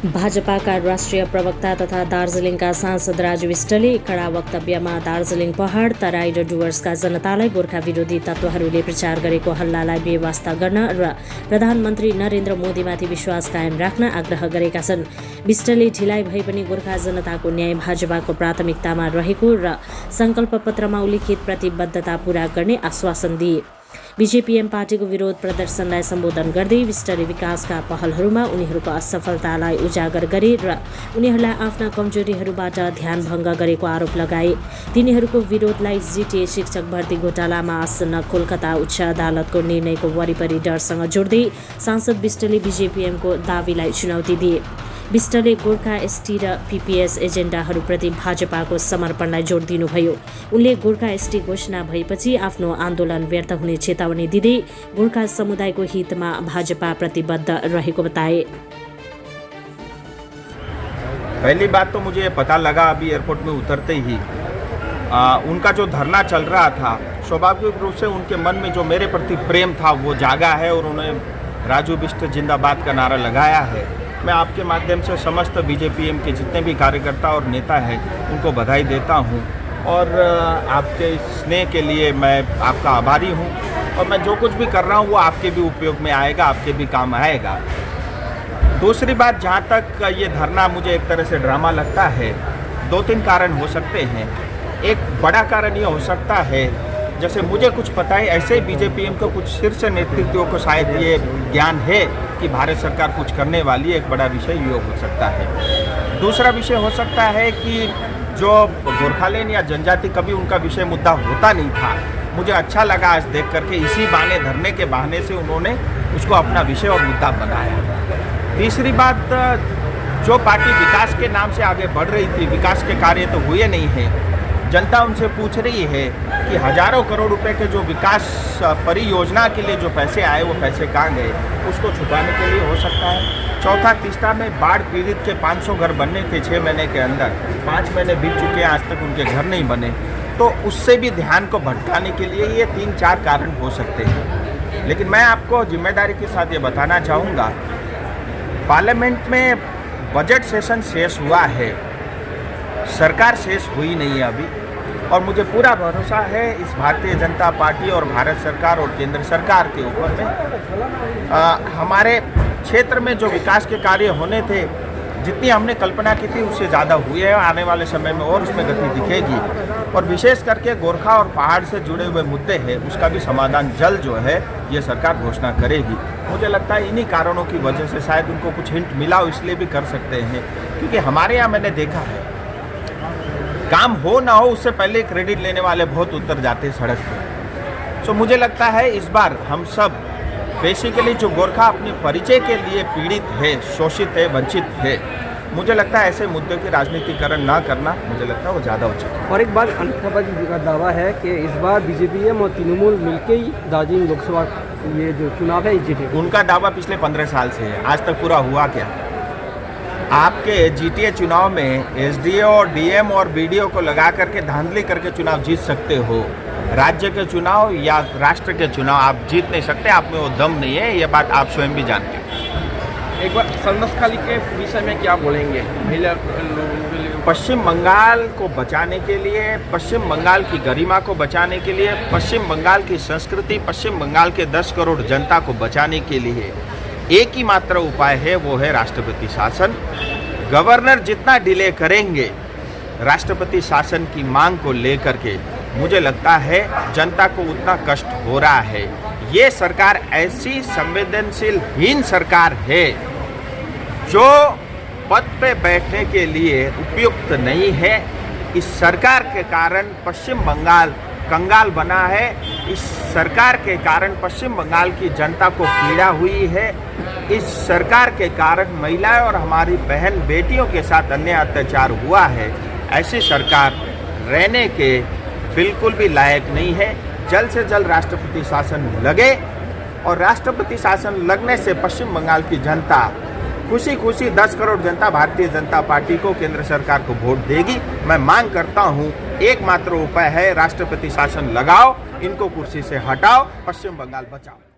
भाजपाका राष्ट्रिय प्रवक्ता तथा दार्जिलिङका सांसद राजु विष्टले कड़ा वक्तव्यमा दार्जिलिङ पहाड, तराई र डुवर्सका जनतालाई गोर्खा विरोधी तत्त्वहरूले प्रचार गरेको हल्लालाई बेवास्ता गर्न र प्रधानमन्त्री नरेन्द्र मोदीमाथि विश्वास कायम राख्न आग्रह गरेका छन्। विष्टले ढिलाइ भए पनि गोर्खा जनताको न्याय भाजपाको प्राथमिकतामा रहेको र संकल्प पत्रमा उल्लिखित प्रतिबद्धता पूरा गर्ने आश्वासन दिए। बीजेपीएम पार्टीको विरोध प्रदर्शनलाई सम्बोधन गर्दै विष्टले विकासका पहलहरूमा उनीहरूको असफलतालाई उजागर गरे र उनीहरूलाई आफ्ना कमजोरीहरूबाट ध्यान भङ्ग गरेको आरोप लगाए। तिनीहरूको विरोधलाई जीटीए शिक्षक भर्ती घोटालामा आसन्न कोलकाता उच्च अदालतको निर्णयको वरिपरि डरसँग जोड्दै सांसद विष्टले बीजेपीएमको दावीलाई चुनौती दिए। विष्टले गोर्खा एसटी र पीपीएस एजेन्डाहरूप्रति भाजपाको समर्पणलाई जोड दिनुभयो। उनले गोर्खा एसटी घोषणा भएपछि आफ्नो आन्दोलन व्यर्थ हुने चेतावनी दिँदै गोर्खा समुदायको हितमा भाजपा प्रतिबद्ध रहेको बताए। पहली बात तो मुझे पता लगा अभी एयरपोर्ट में उतरते ही उनका जो धरना चल रहा था, स्वाभाविक रूप से उनके मन में जो मेरे प्रति प्रेम था वो जागा है और उन्होंने राजू बिष्ट जिंदाबाद का नारा लगाया है। मैं आपके माध्यम से समस्त बीजेपीएम के जितने भी कार्यकर्ता और नेता हैं उनको बधाई देता हूं और आपके स्नेह के लिए मैं आपका आभारी हूं और मैं जो कुछ भी कर रहा हूं वो आपके भी उपयोग में आएगा, आपके भी काम आएगा। दूसरी बात, जहां तक ये धरना मुझे एक तरह से ड्रामा लगता है, 2-3 कारण हो सकते हैं। एक बड़ा कारण ये हो सकता है, जैसे मुझे कुछ पता है ऐसे ही बीजेपीएम को कुछ शीर्ष नेतृत्व को शायद ये ज्ञान है कि भारत सरकार कुछ करने वाली है। एक बड़ा विषय ये हो सकता है। दूसरा विषय हो सकता है कि जो गोरखालैंड या जनजाति कभी उनका विषय मुद्दा होता नहीं था, मुझे अच्छा लगा आज देख करके इसी बहाने, धरने के बहाने से उन्होंने उसको अपना विषय और मुद्दा बनाया। तीसरी बात, जो पार्टी विकास के नाम से आगे बढ़ रही थी, विकास के कार्य तो हुए नहीं हैं। जनता उनसे पूछ रही है कि हजारों करोड़ रुपए के जो विकास परियोजना के लिए जो पैसे आए वो पैसे कहाँ गए, उसको छुपाने के लिए हो सकता है। चौथा, तीसरा में बाढ़ पीड़ित के 500 घर बनने के 6 महीने के अंदर 5 महीने बीत चुके हैं, आज तक उनके घर नहीं बने, तो उससे भी ध्यान को भटकाने के लिए ये 3-4 कारण हो सकते हैं। लेकिन मैं आपको जिम्मेदारी के साथ ये बताना चाहूँगा, पार्लियामेंट में बजट सेशन शेष हुआ है, सरकार शेष हुई नहीं है अभी, और मुझे पूरा भरोसा है इस भारतीय जनता पार्टी और भारत सरकार और केंद्र सरकार के ऊपर में। हमारे क्षेत्र में जो विकास के कार्य होने थे, जितनी हमने कल्पना की थी उससे ज़्यादा हुए हैं। आने वाले समय में और उसमें गति दिखेगी और विशेष करके गोरखा और पहाड़ से जुड़े हुए मुद्दे हैं, उसका भी समाधान जल्द जो है ये सरकार घोषणा करेगी। मुझे लगता है इन्हीं कारणों की वजह से शायद उनको कुछ हिंट मिला हो, इसलिए भी कर सकते हैं। क्योंकि हमारे यहाँ मैंने देखा है, काम हो ना हो उससे पहले क्रेडिट लेने वाले बहुत उतर जाते हैं सड़क पर। तो मुझे लगता है इस बार हम सब बेसिकली जो गोरखा अपने परिचय के लिए पीड़ित है, शोषित है, वंचित है, मुझे लगता है ऐसे मुद्दों की राजनीतिकरण ना करना, मुझे लगता है वो ज़्यादा उचित है। और एक बात अनंतनाग जी का दावा है कि इस बार बीजेपीएम और तृणमूल मिलकर ही दार्जिलिंग लोकसभा ये जो चुनाव है जीतेगा। उनका दावा पिछले 15 साल से है, आज तक पूरा हुआ क्या? आपके जीटीए चुनाव में एसडीओ और डीएम और बीडीओ को लगा करके धांधली करके चुनाव जीत सकते हो। राज्य के चुनाव या राष्ट्र के चुनाव आप जीत नहीं सकते, आप में वो दम नहीं है, ये बात आप स्वयं भी जानते हैं। एक बार संदर्शखाली के विषय में क्या बोलेंगे? पश्चिम बंगाल को बचाने के लिए, पश्चिम बंगाल की गरिमा को बचाने के लिए, पश्चिम बंगाल की संस्कृति, पश्चिम बंगाल के 10 करोड़ जनता को बचाने के लिए एक ही मात्र उपाय है, वो है राष्ट्रपति शासन। गवर्नर जितना डिले करेंगे राष्ट्रपति शासन की मांग को लेकर के, मुझे लगता है जनता को उतना कष्ट हो रहा है। ये सरकार ऐसी संवेदनशीलहीन सरकार है जो पद पे बैठने के लिए उपयुक्त नहीं है। इस सरकार के कारण पश्चिम बंगाल कंगाल बना है। इस सरकार के कारण पश्चिम बंगाल की जनता को पीड़ा हुई है। इस सरकार के कारण महिलाएं और हमारी बहन बेटियों के साथ अन्याय अत्याचार हुआ है। ऐसी सरकार रहने के बिल्कुल भी लायक नहीं है। जल्द से जल्द राष्ट्रपति शासन लगे और राष्ट्रपति शासन लगने से पश्चिम बंगाल की जनता खुशी खुशी 10 करोड़ जनता भारतीय जनता पार्टी को, केंद्र सरकार को वोट देगी। मैं मांग करता हूं, एकमात्र उपाय है राष्ट्रपति शासन लगाओ, इनको कुर्सी से हटाओ, पश्चिम बंगाल बचाओ।